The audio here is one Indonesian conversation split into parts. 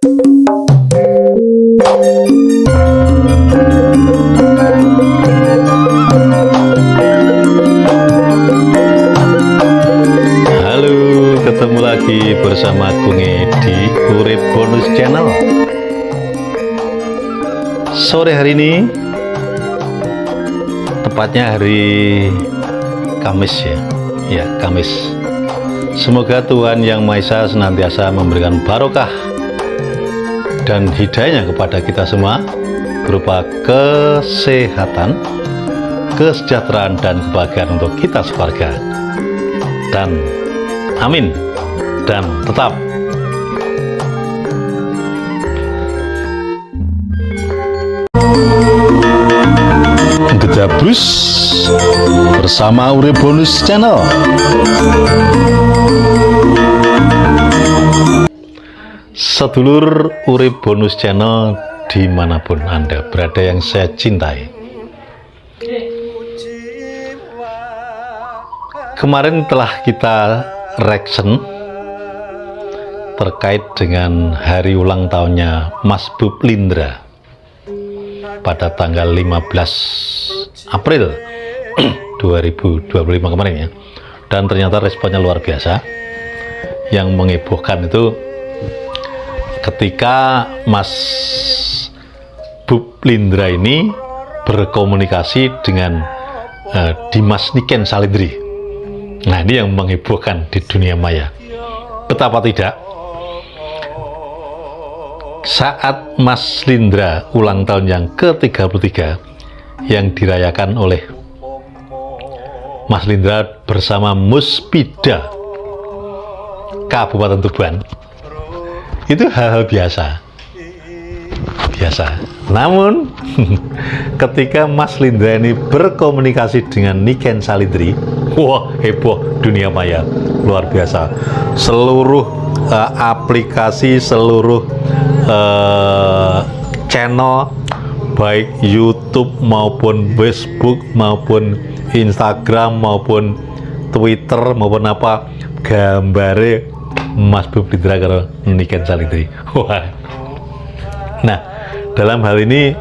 Halo, ketemu lagi bersama Gunge di Urip Bonus Channel. Sore hari ini, tepatnya hari Kamis ya, Kamis. Semoga Tuhan Yang Maha Esa senantiasa memberikan barokah dan hidayahnya kepada kita semua berupa kesehatan, kesejahteraan dan kebahagiaan untuk kita sekeluarga. Dan amin. Dan tetap Gedabrus bersama Urip Bonus Channel. Sedulur Urip Bonus Channel dimanapun Anda berada yang saya cintai, kemarin telah kita reaction terkait dengan hari ulang tahunnya Mas Bob Lindra pada tanggal 15 April 2025 kemarin ya. Dan ternyata responnya luar biasa. Yang menghebohkan itu ketika Mas Bob Lindra ini berkomunikasi dengan Dimas Niken Salindri. Nah, ini yang menghebohkan di dunia maya. Betapa tidak, saat Mas Lindra ulang tahun yang ke-33 yang dirayakan oleh Mas Lindra bersama Muspida Kabupaten Tuban, itu hal-hal biasa. Namun ketika Mas Lindra ini berkomunikasi dengan Niken Salindri, wah, heboh dunia maya, luar biasa. Seluruh aplikasi, seluruh channel baik YouTube maupun Facebook maupun Instagram maupun Twitter maupun apa, gambare Mas Bob Lindra karo Niken Salindri. Wah. Nah, dalam hal ini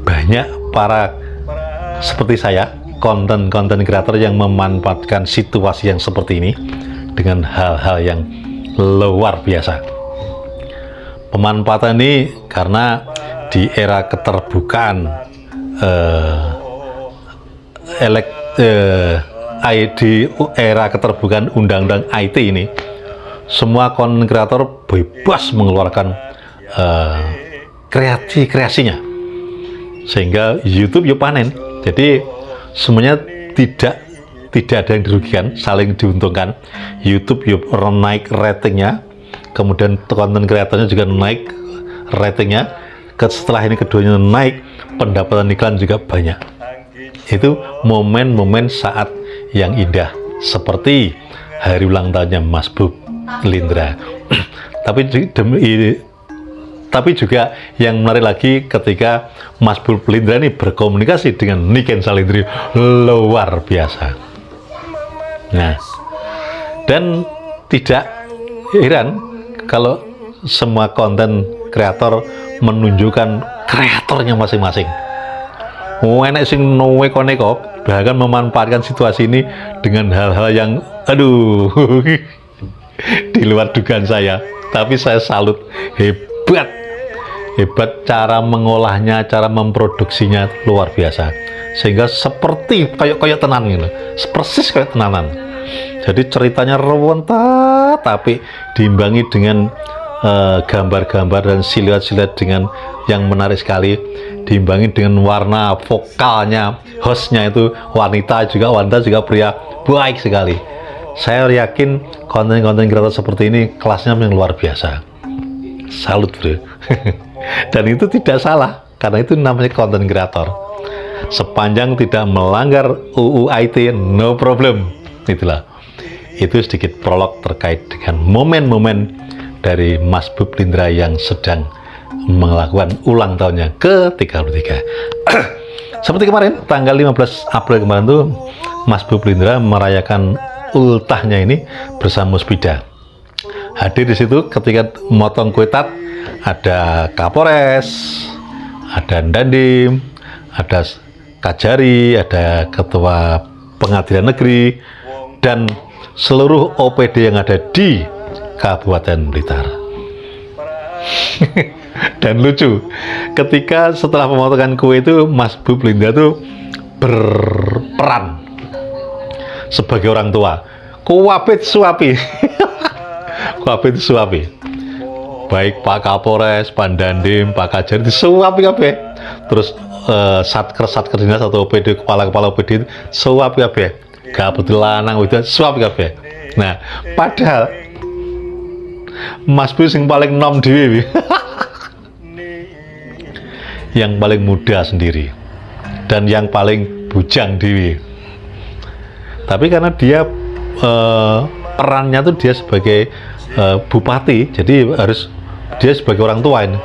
banyak para seperti saya, konten-konten kreator yang memanfaatkan situasi yang seperti ini dengan hal-hal yang luar biasa. Pemanfaatan ini karena di era keterbukaan di era keterbukaan undang-undang IT ini, semua konten kreator bebas mengeluarkan kreasinya, sehingga YouTube yuk panen. Jadi semuanya tidak ada yang dirugikan, saling diuntungkan. YouTube yuk naik ratingnya, kemudian konten kreatornya juga naik ratingnya. Setelah ini keduanya naik, pendapatan iklan juga banyak. Itu momen-momen saat yang indah seperti hari ulang tahunnya Mas Bob Lindra. Tapi juga yang menarik lagi ketika Mas Bob Lindra ini berkomunikasi dengan Niken Salindri, luar biasa. Nah, dan tidak heran kalau semua konten kreator menunjukkan kreatornya masing-masing. Enak sing neko, bahkan memanfaatkan situasi ini dengan hal-hal yang aduh di luar dugaan saya. Tapi saya salut, hebat cara mengolahnya, cara memproduksinya luar biasa, sehingga seperti kayak tenan gitu, persis kayak tenanan. Jadi ceritanya rewentat tapi diimbangi dengan gambar-gambar dan siluet-siluet dengan yang menarik sekali, diimbangi dengan warna vokalnya, hostnya itu wanita juga pria, baik sekali. Saya yakin konten-konten kreator seperti ini kelasnya yang luar biasa. Salut, bro. Dan itu tidak salah, karena itu namanya konten kreator. Sepanjang tidak melanggar UU IT, no problem. Itulah. Itu sedikit prolog terkait dengan momen-momen dari Mas Bob Lindra yang sedang melakukan ulang tahunnya ke-33. Seperti kemarin, tanggal 15 April kemarin tuh, Mas Bob Lindra merayakan ultahnya ini bersama Muspida. hadir di situ ketika motong kue tat. Ada Kapolres, ada Dandim, ada Kajari, ada Ketua Pengadilan Negeri, dan seluruh OPD yang ada di Kabupaten Blitar. Dan lucu, ketika setelah pemotongan kue itu Mas Bu Blinda tuh berperan sebagai orang tua. Kuwabit suapi. Kuwabit suapi. Baik Pak Kapolres, Pak Dandim, Pak Kajari disuapi kabeh. Terus satker dinas atau OPD, kepala OPD suapi kabeh. Gak betul lanang itu suapi kabeh. Nah, padahal Mas Bu sing paling nom dhewe. Yang paling muda sendiri dan yang paling bujang dhewe. Tapi karena dia perannya tuh dia sebagai bupati, jadi harus dia sebagai orang tua ini.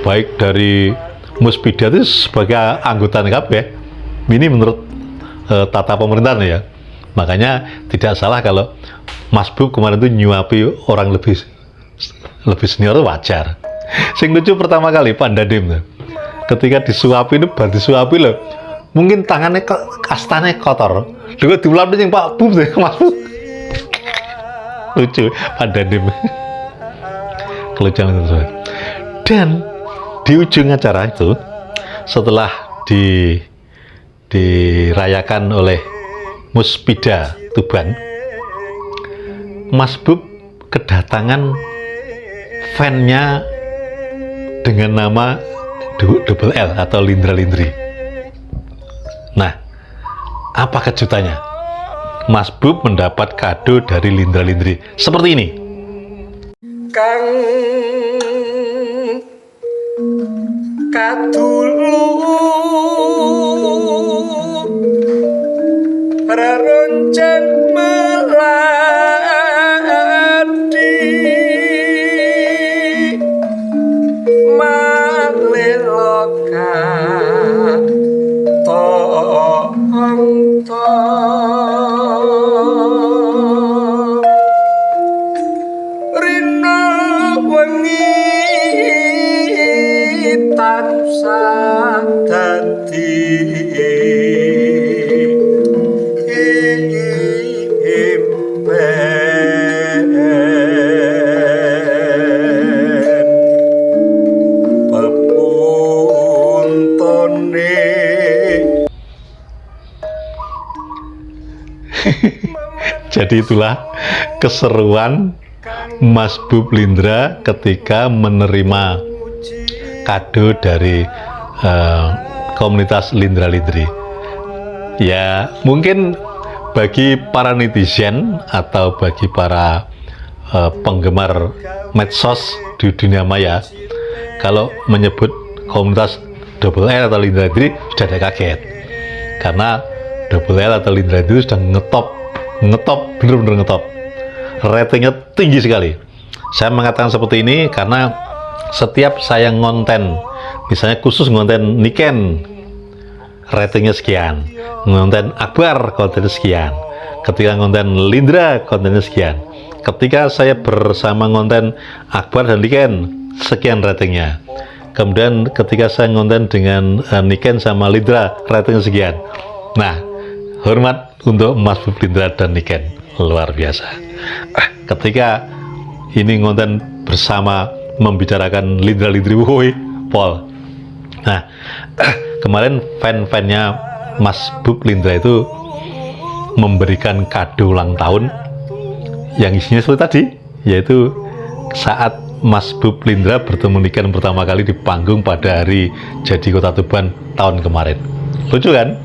Baik dari Muspida itu sebagai anggota kabeh. Ini menurut tata pemerintahan ya. Makanya tidak salah kalau Mas Bu kemarin itu nyuapi orang lebih senior itu wajar. Sing lucu pertama kali Pak Dandim tuh. Ketika disuapi itu baru disuapi loh. Mungkin tangannya kastanya kotor. Juga diulap yang Pak Bu Mas Bu. Lucu Pak Dandim. Kelucuan itu. Dan di ujung acara itu setelah dirayakan oleh Muspida Tuban, Mas Bub kedatangan fan-nya dengan nama double L atau Lindra Lindri. Nah, apa kejutannya? Mas Bub mendapat kado dari Lindra Lindri seperti ini. Kang katulu raroncen melati maleloka tong-tong rina wengi tansah dadi impen pepuntone. Jadi itulah keseruan Mas Bu Lindra ketika menerima kado dari komunitas Lindra Lindri. Ya, mungkin bagi para netizen atau bagi para penggemar medsos di dunia maya, kalau menyebut komunitas double L atau Lindra Lindri sudah ada kaget. Karena double L atau Lindra Lindri sudah ngetop, bener-bener ngetop. Ratingnya tinggi sekali. Saya mengatakan seperti ini karena setiap saya ngonten, misalnya khusus ngonten Niken, ratingnya sekian. Ngonten Akbar, kontennya sekian. Ketika ngonten Lindra, kontennya sekian. Ketika saya bersama ngonten Akbar dan Niken, sekian ratingnya. Kemudian ketika saya ngonten dengan Niken sama Lindra, ratingnya sekian. Nah, hormat untuk Mas Bu Lindra dan Niken, luar biasa. Ketika ini ngonten bersama membicarakan Lindra Lindri, woi, Pol. Nah, kemarin fan-fannya Mas Bu Lindra itu memberikan kado ulang tahun yang isinya seperti tadi, yaitu saat Mas Bu Lindra bertemu Niken pertama kali di panggung pada hari jadi Kota Tuban tahun kemarin. Lucu kan?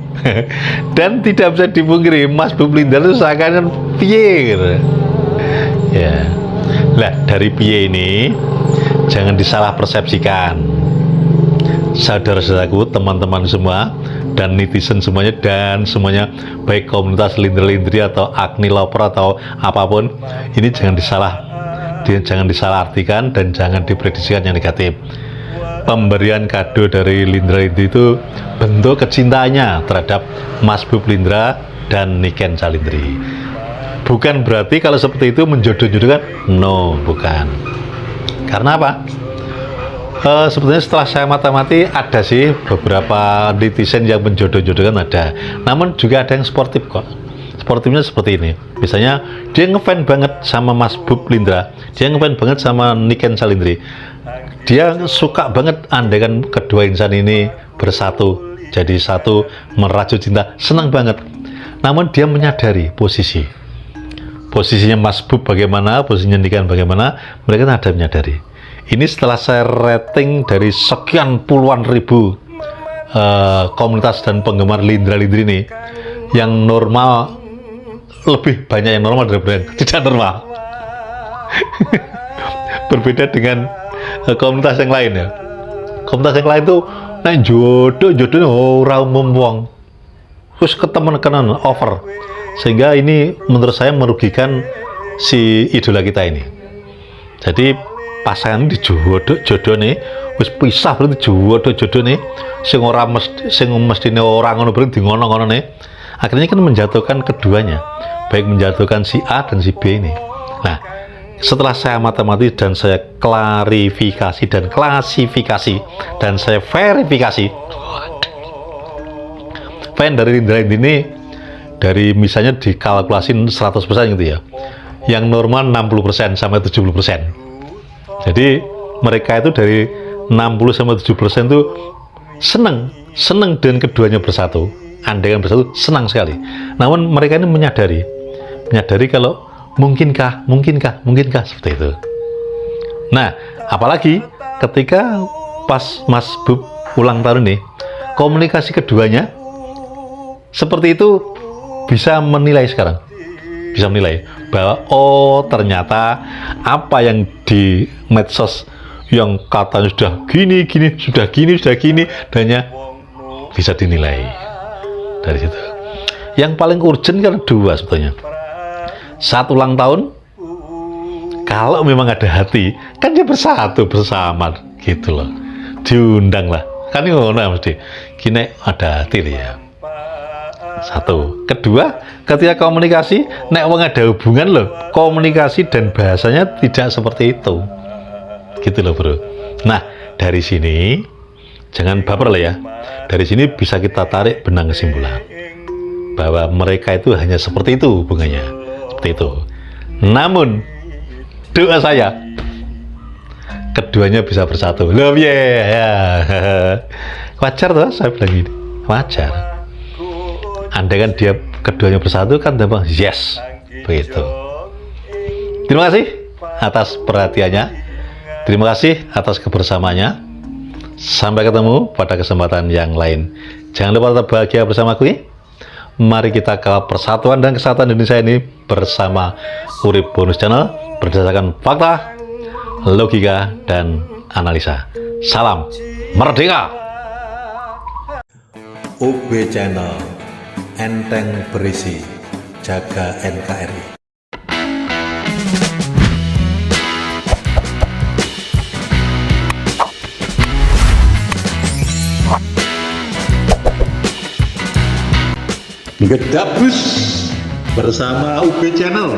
Dan tidak bisa dipungkiri Mas Bu Lindra itu seakan-akan piye. Ya. Lah, dari piye ini jangan disalah persepsikan. Saudara-saudaraku, teman-teman semua dan netizen semuanya dan semuanya, baik komunitas Lindra Lindri atau Agni Lover atau apapun, ini jangan disalahartikan dan jangan diprediksikan yang negatif. Pemberian kado dari Lindra Lindri itu bentuk kecintaannya terhadap Mas Bu Lindra dan Niken Salindri. bukan berarti kalau seperti itu menjodoh-jodohkan. No, bukan. Karena apa? Sebetulnya setelah saya mata-mati ada sih beberapa netizen yang menjodoh-jodohkan ada. Namun juga ada yang sportif kok. Sportifnya seperti ini. Misalnya dia ngefans banget sama Mas Bob Lindra, dia ngefans banget sama Niken Salindri. Dia suka banget andaikan kedua insan ini bersatu, jadi satu, merajut cinta, senang banget. Namun dia menyadari posisinya Mas Bob bagaimana, posisinya Niken bagaimana, mereka ada menyadari. Ini setelah saya rating dari sekian puluhan ribu komunitas dan penggemar Lindra-Lindri ini, yang normal lebih banyak yang normal daripada yang tidak normal. Berbeda dengan komunitas yang lain ya. Komunitas yang lain tuh naik jodohnya orang umum wong. Terus ketemen-kenan over. Sehingga ini menurut saya merugikan si idola kita ini. Jadi pasangan di jodoh nih wis pisah berarti jodoh nih sing mestine orang ngono berarti ngono-ngono nih. Akhirnya kan menjatuhkan keduanya, baik menjatuhkan si A dan si B ini. Nah, setelah saya mati dan saya klarifikasi dan klasifikasi dan saya verifikasi, fan dari Lindra ini dari misalnya dikalkulasin 100% gitu ya, yang normal 60% sampai 70%. Jadi mereka itu dari 60 sampai 70% itu senang dengan keduanya bersatu, andaikan bersatu senang sekali. Namun mereka ini menyadari kalau mungkinkah seperti itu. Nah, apalagi ketika pas Mas Bob ulang tahun ini, komunikasi keduanya seperti itu bisa menilai sekarang. Bisa menilai bahwa oh ternyata apa yang di medsos yang katanya sudah gini dannya bisa dinilai dari situ. Yang paling urgent kan dua sebetulnya. Satu ulang tahun, kalau memang ada hati kan dia bersatu bersama gitu loh, diundang lah kan ngono mesti gini ada hati ya. Satu. Kedua, ketika komunikasi, nek wong ada hubungan loh, komunikasi dan bahasanya tidak seperti itu. Gitu loh, Bro. Nah, dari sini jangan baper lah ya. Dari sini bisa kita tarik benang kesimpulan bahwa mereka itu hanya seperti itu hubungannya. Seperti itu. Namun doa saya keduanya bisa bersatu. Love ya. Wajar tuh saya bilang gini. Wajar. Andaikan dia keduanya bersatu kan gampang yes begitu. Terima kasih atas perhatiannya, terima kasih atas kebersamaannya. Sampai ketemu pada kesempatan yang lain. Jangan lupa tetap bahagia bersamaku. Mari kita kawal persatuan dan kesatuan Indonesia ini bersama Urip Bonus Channel berdasarkan fakta, logika, dan analisa. Salam merdeka. UB Channel, enteng berisi, jaga NKRI. Gedabus bersama UB Channel.